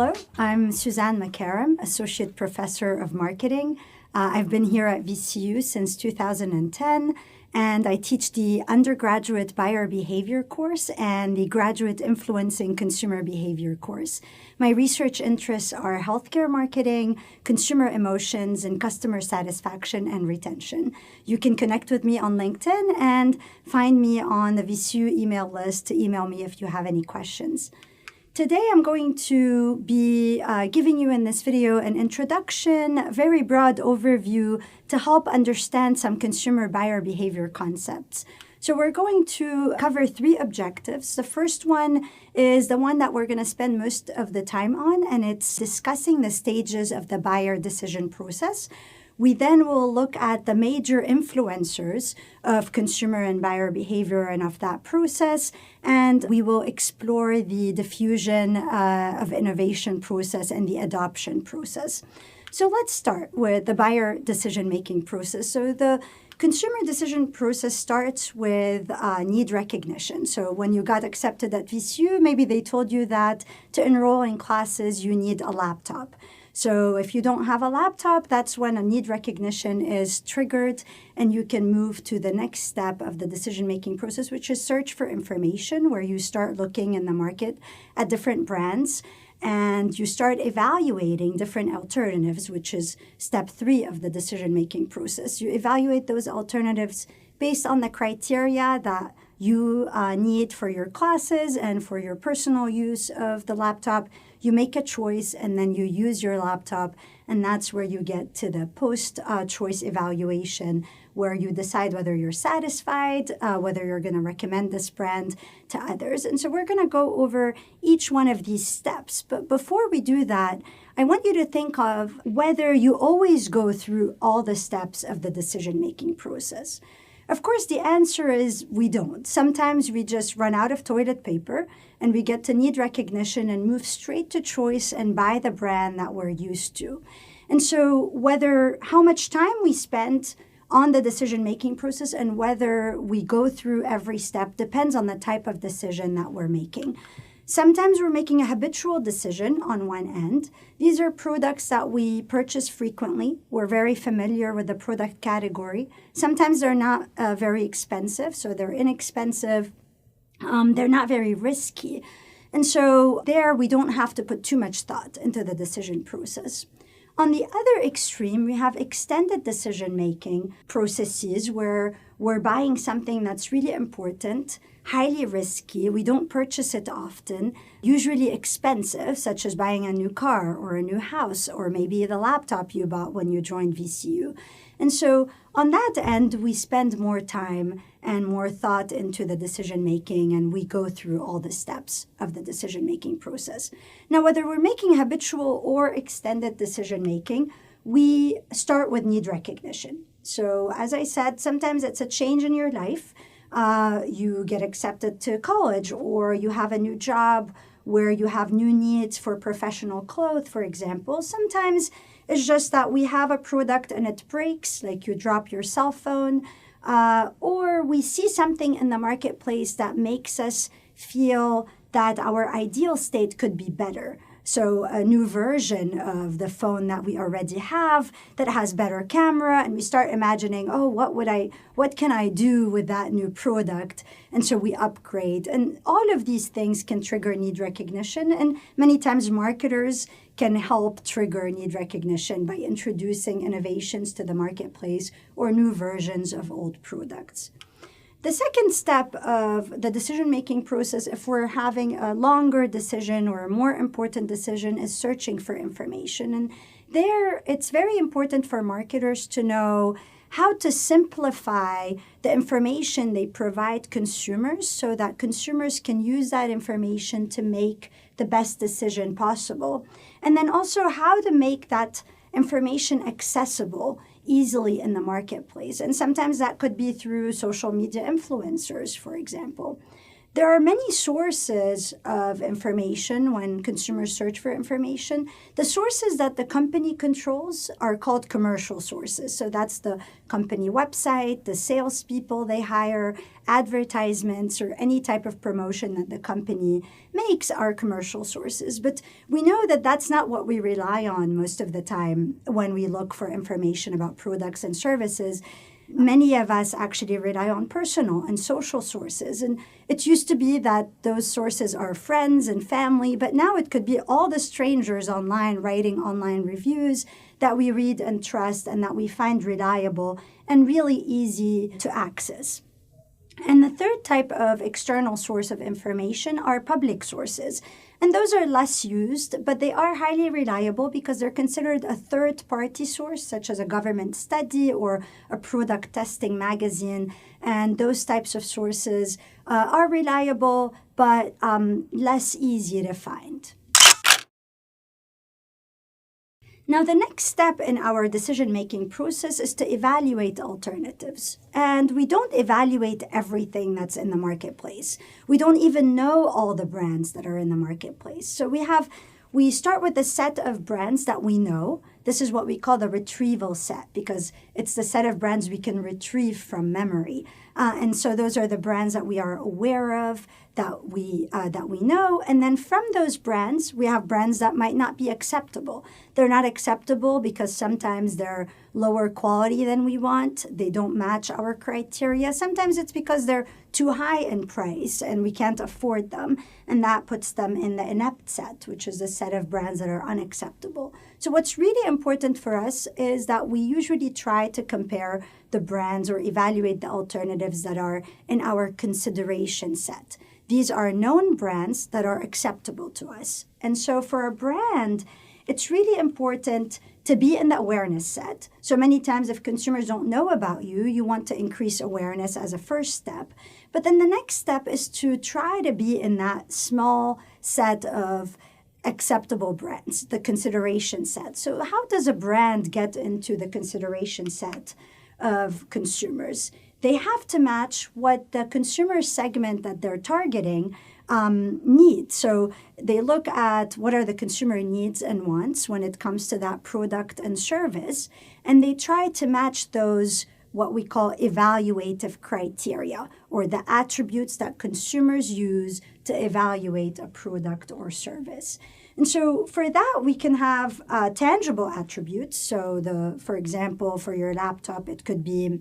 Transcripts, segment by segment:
Hello, I'm Suzanne Makarem, Associate Professor of Marketing. I've been here at VCU since 2010, and I teach the undergraduate buyer behavior course and the graduate influencing consumer behavior course. My research interests are healthcare marketing, consumer emotions, and customer satisfaction and retention. You can connect with me on LinkedIn and find me on the VCU email list to email me if you have any questions. Today, I'm going to be giving you in this video an introduction, a very broad overview to help understand some consumer buyer behavior concepts. So we're going to cover three objectives. The first one is the one that we're going to spend most of the time on, and it's discussing the stages of the buyer decision process. We then will look at the major influencers of consumer and buyer behavior and of that process, and we will explore the diffusion of innovation process and the adoption process. So let's start with the buyer decision-making process. So the consumer decision process starts with need recognition. So when you got accepted at VCU, maybe they told you that to enroll in classes, you need a laptop. So if you don't have a laptop, that's when a need recognition is triggered, and you can move to the next step of the decision-making process, which is search for information, where you start looking in the market at different brands, and you start evaluating different alternatives, which is step 3 of the decision-making process. You evaluate those alternatives based on the criteria that you need for your classes and for your personal use of the laptop. You make a choice, and then you use your laptop, and that's where you get to the post-choice evaluation, where you decide whether you're satisfied, whether you're going to recommend this brand to others. And so we're going to go over each one of these steps. But before we do that, I want you to think of whether you always go through all the steps of the decision-making process. Of course, the answer is we don't. Sometimes we just run out of toilet paper and we get to need recognition and move straight to choice and buy the brand that we're used to. And so how much time we spend on the decision-making process and whether we go through every step depends on the type of decision that we're making. Sometimes we're making a habitual decision on one end. These are products that we purchase frequently. We're very familiar with the product category. Sometimes they're not very expensive, so they're inexpensive. They're not very risky. And so there we don't have to put too much thought into the decision process. On the other extreme, we have extended decision-making processes where we're buying something that's really important, highly risky. We don't purchase it often, usually expensive, such as buying a new car or a new house, or maybe the laptop you bought when you joined VCU. And so on that end, we spend more time and more thought into the decision-making, and we go through all the steps of the decision-making process. Now, whether we're making habitual or extended decision-making, we start with need recognition. So as I said, sometimes it's a change in your life. You get accepted to college, or you have a new job where you have new needs for professional clothes, for example. Sometimes it's just that we have a product and it breaks, like you drop your cell phone, or we see something in the marketplace that makes us feel that our ideal state could be better. So a new version of the phone that we already have that has better camera, and we start imagining, oh, what can I do with that new product? And so we upgrade. And all of these things can trigger need recognition, and many times marketers can help trigger need recognition by introducing innovations to the marketplace or new versions of old products. The second step of the decision-making process, if we're having a longer decision or a more important decision, is searching for information. And there, it's very important for marketers to know how to simplify the information they provide consumers so that consumers can use that information to make the best decision possible. And then also how to make that information accessible easily in the marketplace. And sometimes that could be through social media influencers, for example. There are many sources of information when consumers search for information. The sources that the company controls are called commercial sources. So that's the company website, the salespeople they hire, advertisements, or any type of promotion that the company makes are commercial sources. But we know that that's not what we rely on most of the time when we look for information about products and services. Many of us actually rely on personal and social sources. And it used to be that those sources are friends and family, but now it could be all the strangers online writing online reviews that we read and trust and that we find reliable and really easy to access. And the third type of external source of information are public sources. And those are less used, but they are highly reliable because they're considered a third-party source, such as a government study or a product testing magazine. And those types of sources are reliable, but less easy to find. Now, the next step in our decision-making process is to evaluate alternatives. And we don't evaluate everything that's in the marketplace. We don't even know all the brands that are in the marketplace. So we start with a set of brands that we know. This is what we call the retrieval set because it's the set of brands we can retrieve from memory. And so those are the brands that we are aware of, that we know. And then from those brands, we have brands that might not be acceptable. They're not acceptable because sometimes they're lower quality than we want. They don't match our criteria. Sometimes it's because they're too high in price and we can't afford them. And that puts them in the inept set, which is a set of brands that are unacceptable. So what's really important for us is that we usually try to compare the brands or evaluate the alternatives that are in our consideration set. These are known brands that are acceptable to us. And so for a brand, it's really important to be in the awareness set. So many times if consumers don't know about you, you want to increase awareness as a first step. But then the next step is to try to be in that small set of acceptable brands, the consideration set. So how does a brand get into the consideration set of consumers? They have to match what the consumer segment that they're targeting needs. So they look at what are the consumer needs and wants when it comes to that product and service, and they try to match those what we call evaluative criteria, or the attributes that consumers use to evaluate a product or service. And so for that, we can have tangible attributes. So for example, for your laptop, it could be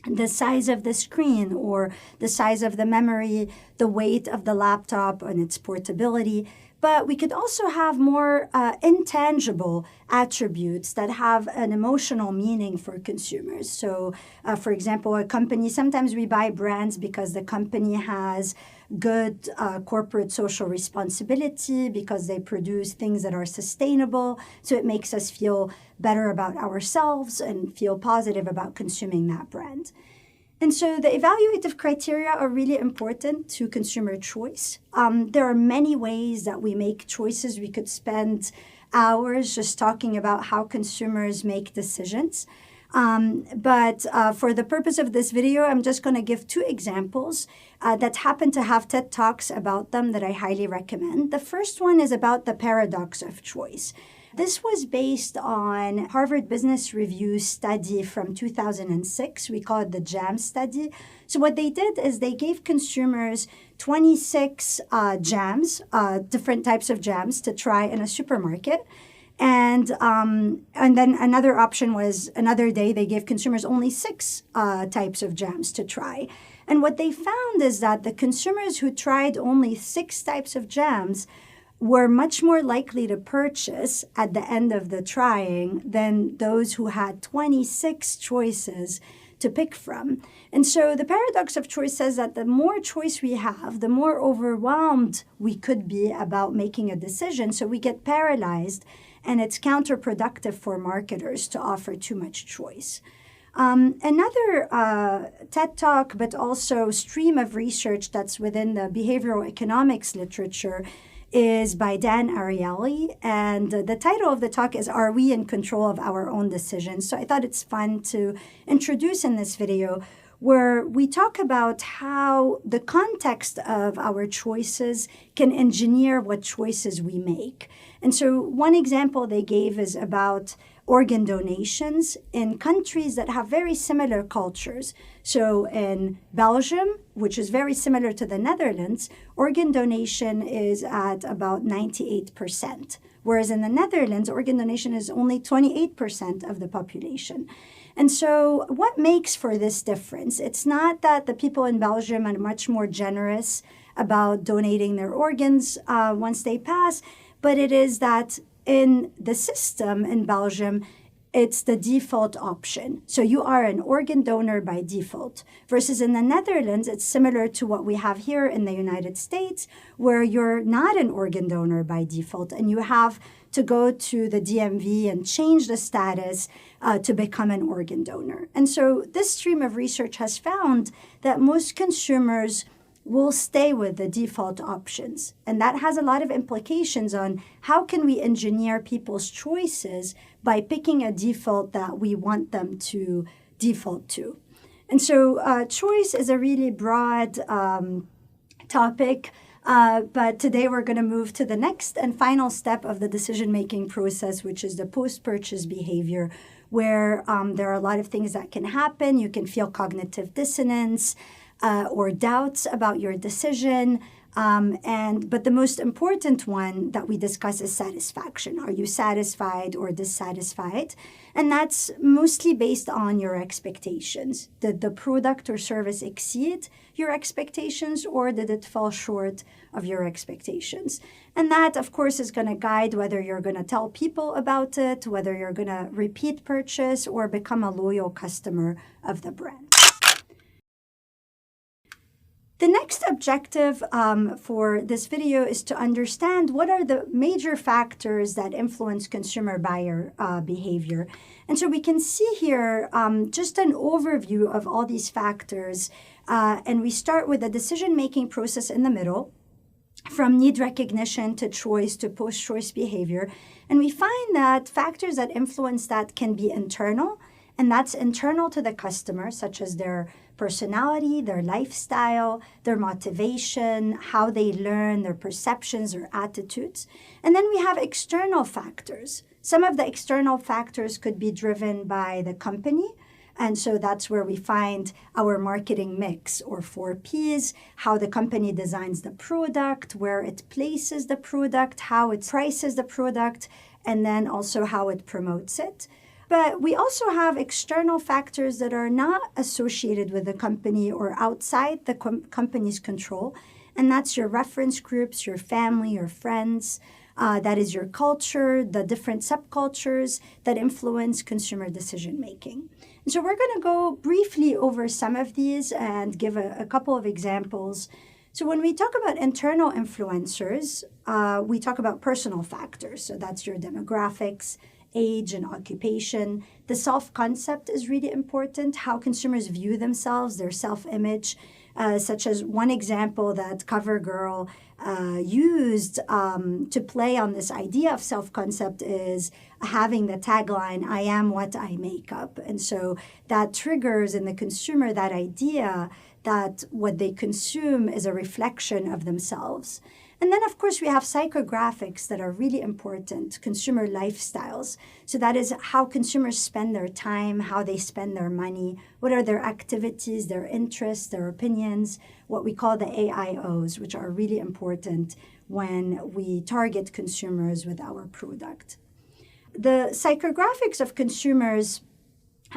the size of the screen or the size of the memory, the weight of the laptop and its portability. But we could also have more intangible attributes that have an emotional meaning for consumers. So, for example, a company, sometimes we buy brands because the company has good corporate social responsibility, because they produce things that are sustainable. So it makes us feel better about ourselves and feel positive about consuming that brand. And so the evaluative criteria are really important to consumer choice. There are many ways that we make choices. We could spend hours just talking about how consumers make decisions. But for the purpose of this video, I'm just going to give two examples that happen to have TED Talks about them that I highly recommend. The first one is about the paradox of choice. This was based on Harvard Business Review study from 2006. We call it the JAM study. So what they did is they gave consumers 26 jams, different types of jams to try in a supermarket. And then another option was another day they gave consumers only 6 types of jams to try. And what they found is that the consumers who tried only 6 types of jams were much more likely to purchase at the end of the trying than those who had 26 choices to pick from. And so the paradox of choice says that the more choice we have, the more overwhelmed we could be about making a decision. So we get paralyzed, and it's counterproductive for marketers to offer too much choice. Another TED Talk, but also stream of research that's within the behavioral economics literature is by Dan Ariely, and the title of the talk is Are We in Control of Our Own Decisions? So I thought it's fun to introduce in this video. where we talk about how the context of our choices can engineer what choices we make. And so one example they gave is about organ donations in countries that have very similar cultures. So in Belgium, which is very similar to the Netherlands, organ donation is at about 98%, whereas in the Netherlands, organ donation is only 28% of the population. And so what makes for this difference? It's not that the people in Belgium are much more generous about donating their organs once they pass, but it is that in the system in Belgium, it's the default option. So you are an organ donor by default. Versus in the Netherlands, it's similar to what we have here in the United States, where you're not an organ donor by default, and you have to go to the DMV and change the status to become an organ donor. And so this stream of research has found that most consumers will stay with the default options. And that has a lot of implications on how can we engineer people's choices by picking a default that we want them to default to. And so choice is a really broad topic, but today we're going to move to the next and final step of the decision-making process, which is the post-purchase behavior, where there are a lot of things that can happen. You can feel cognitive dissonance, or doubts about your decision. But the most important one that we discuss is satisfaction. Are you satisfied or dissatisfied? And that's mostly based on your expectations. Did the product or service exceed your expectations, or did it fall short of your expectations? And that, of course, is going to guide whether you're going to tell people about it, whether you're going to repeat purchase or become a loyal customer of the brand. The next objective for this video is to understand what are the major factors that influence consumer buyer behavior. And so we can see here just an overview of all these factors. And we start with the decision-making process in the middle, from need recognition to choice to post-choice behavior. And we find that factors that influence that can be internal, and that's internal to the customer, such as their personality, their lifestyle, their motivation, how they learn, their perceptions or attitudes. And then we have external factors. Some of the external factors could be driven by the company. And so that's where we find our marketing mix, or 4 Ps, how the company designs the product, where it places the product, how it prices the product, and then also how it promotes it. But we also have external factors that are not associated with the company or outside the company's control. And that's your reference groups, your family, your friends. That is your culture, the different subcultures that influence consumer decision-making. And so we're going to go briefly over some of these and give a couple of examples. So when we talk about internal influencers, we talk about personal factors. So that's your demographics, age and occupation. The self-concept is really important, how consumers view themselves, their self-image, such as one example that CoverGirl used to play on this idea of self-concept is having the tagline, "I am what I make up." And so that triggers in the consumer that idea that what they consume is a reflection of themselves. And then, of course, we have psychographics that are really important, consumer lifestyles. So that is how consumers spend their time, how they spend their money, what are their activities, their interests, their opinions, what we call the AIOs, which are really important when we target consumers with our product. The psychographics of consumers,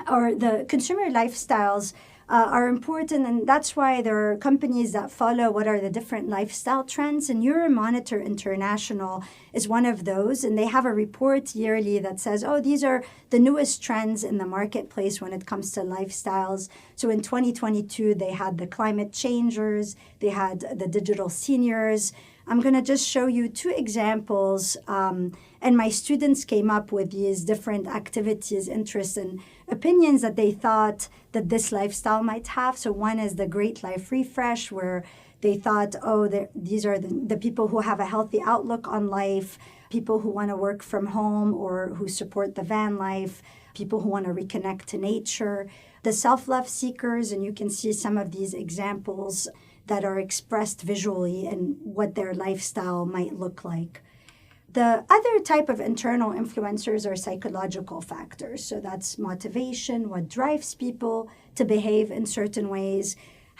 or the consumer lifestyles, are important, and that's why there are companies that follow what are the different lifestyle trends, and Euromonitor International is one of those, and they have a report yearly that says, oh, these are the newest trends in the marketplace when it comes to lifestyles. So in 2022, they had the climate changers, they had the digital seniors. I'm going to just show you 2 examples, and my students came up with these different activities, interests, and opinions that they thought that this lifestyle might have. So one is the Great Life Refresh, where they thought, oh, these are the people who have a healthy outlook on life, people who want to work from home or who support the van life, people who want to reconnect to nature. the self-love seekers, and you can see some of these examples that are expressed visually and what their lifestyle might look like. The other type of internal influencers are psychological factors. So that's motivation, what drives people to behave in certain ways,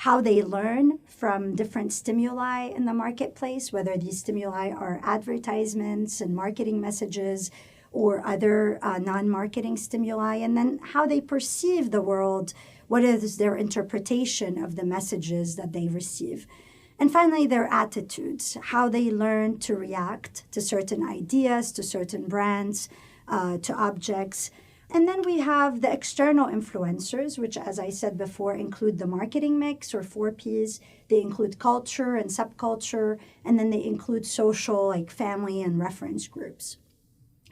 how they learn from different stimuli in the marketplace, whether these stimuli are advertisements and marketing messages or other non-marketing stimuli, and then how they perceive the world, what is their interpretation of the messages that they receive. And finally, their attitudes, how they learn to react to certain ideas, to certain brands, to objects. And then we have the external influencers, which, as I said before, include the marketing mix or 4Ps. They include culture and subculture, and then they include social, like family and reference groups.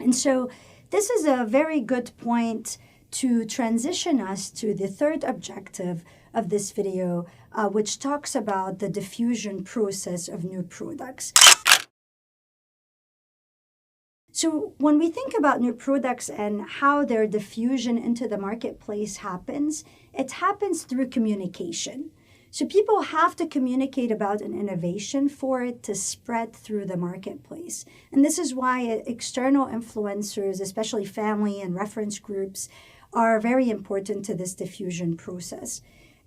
And so this is a very good point to transition us to the third objective of this video, which talks about the diffusion process of new products. So when we think about new products and how their diffusion into the marketplace happens, it happens through communication. So people have to communicate about an innovation for it to spread through the marketplace. And this is why external influencers, especially family and reference groups, are very important to this diffusion process.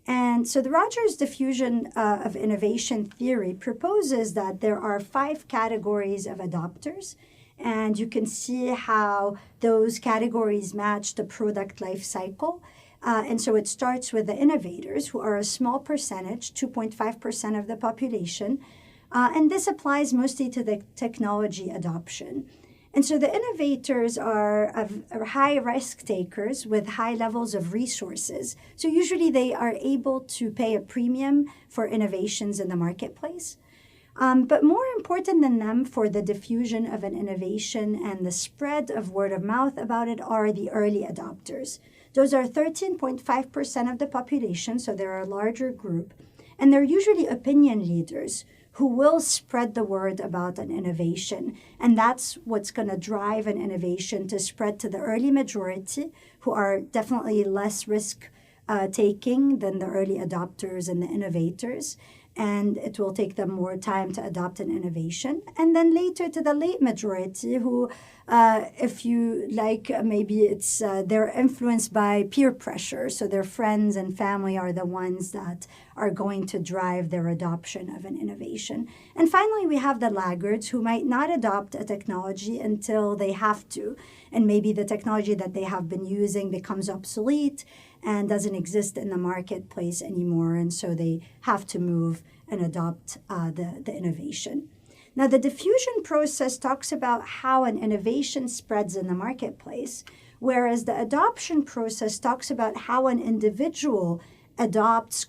And so the Rogers diffusion of innovation theory proposes that there are 5 categories of adopters, and you can see how those categories match the product life cycle. And so it starts with the innovators, who are a small percentage, 2.5% of the population, and this applies mostly to the technology adoption. And so the innovators are high risk takers with high levels of resources. So usually they are able to pay a premium for innovations in the marketplace. But more important than them for the diffusion of an innovation and the spread of word of mouth about it are the early adopters. Those are 13.5% of the population, so they're a larger group. And they're usually opinion leaders who will spread the word about an innovation. And that's what's going to drive an innovation to spread to the early majority, who are definitely less risk taking than the early adopters and the innovators. And it will take them more time to adopt an innovation. And then later to the late majority who, if you like, maybe it's they're influenced by peer pressure. So their friends and family are the ones that are going to drive their adoption of an innovation. And finally, we have the laggards who might not adopt a technology until they have to. And maybe the technology that they have been using becomes obsolete and doesn't exist in the marketplace anymore. And so they have to move and adopt the innovation. Now, the diffusion process talks about how an innovation spreads in the marketplace, whereas the adoption process talks about how an individual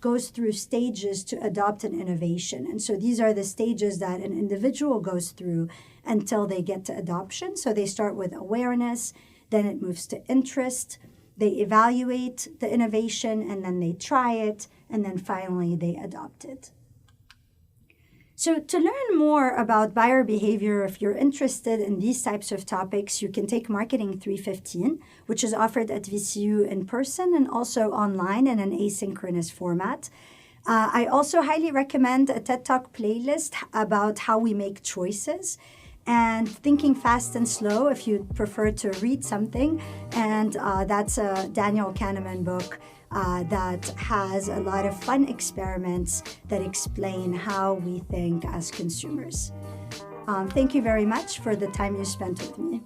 goes through stages to adopt an innovation. And so these are the stages that an individual goes through until they get to adoption. So they start with awareness, then it moves to interest, they evaluate the innovation, and then they try it, and then finally they adopt it. So to learn more about buyer behavior, if you're interested in these types of topics, you can take Marketing 315, which is offered at VCU in person and also online in an asynchronous format. I also highly recommend a TED Talk playlist about how we make choices, and Thinking Fast and Slow if you prefer to read something. And that's a Daniel Kahneman book that has a lot of fun experiments that explain how we think as consumers. Thank you very much for the time you spent with me.